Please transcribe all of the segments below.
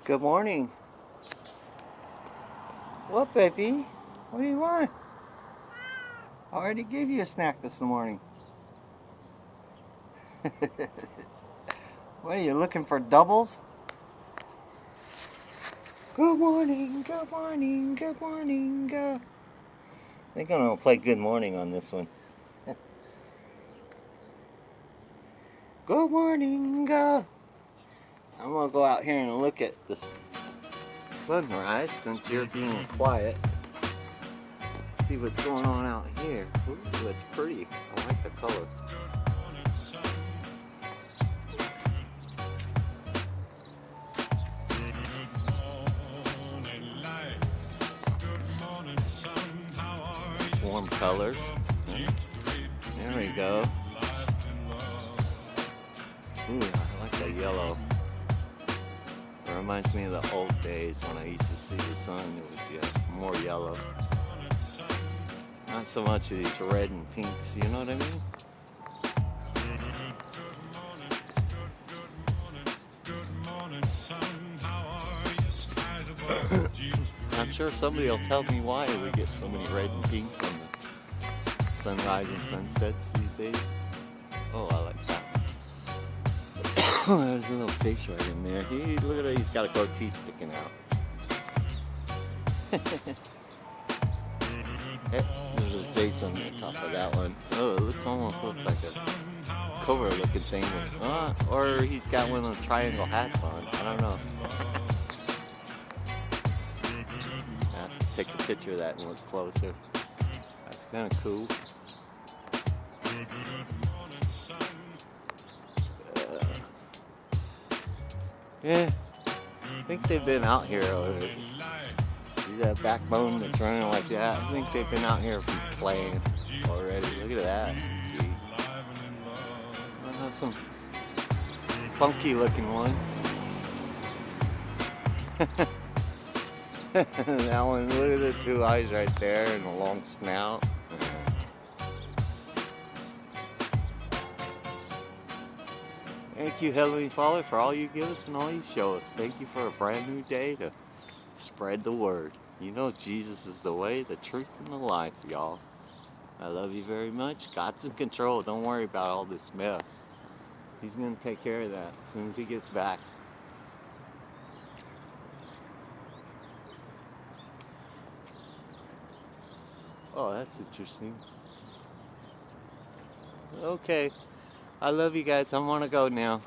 Good morning. What, baby? What do you want? I already gave you a snack this morning. What are you looking for, doubles? Good morning, good morning, good morning. I think I'm gonna play good morning on this one. Good morning. I'm gonna go out here and look at the sunrise since you're being quiet. See what's going on out here. Ooh, it's pretty. I like the color. Warm colors. There we go. Ooh, I like the yellow. It reminds me of the old days when I used to see the sun. It was more yellow. Not so much of these red and pinks, you know what I mean? I'm sure somebody will tell me why we get so many red and pinks on the sunrise and sunsets these days. Oh, I like that. There's a little face right in there. Look at that, he's got a goatee sticking out. There's a face on the top of that one. Oh, it almost looks like a cover looking thing. Or he's got one of those triangle hats on. I don't know. Take a picture of that and look closer. That's kind of cool. Yeah, I think they've been out here already. See that backbone that's running like that? I think they've been out here playing already. Look at that. Gee. I have some funky looking ones. That one, look at the two eyes right there and the long snout. Thank you, Heavenly Father, for all you give us and all you show us. Thank you for a brand new day to spread the word. You know Jesus is the way, the truth, and the life, y'all. I love you very much. God's in control. Don't worry about all this mess. He's going to take care of that as soon as he gets back. Oh, that's interesting. Okay. I love you guys. I want to go now.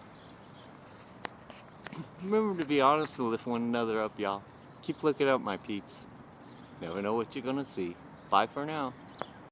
Remember to be honest and lift one another up, y'all. Keep looking up, my peeps. Never know what you're going to see. Bye for now.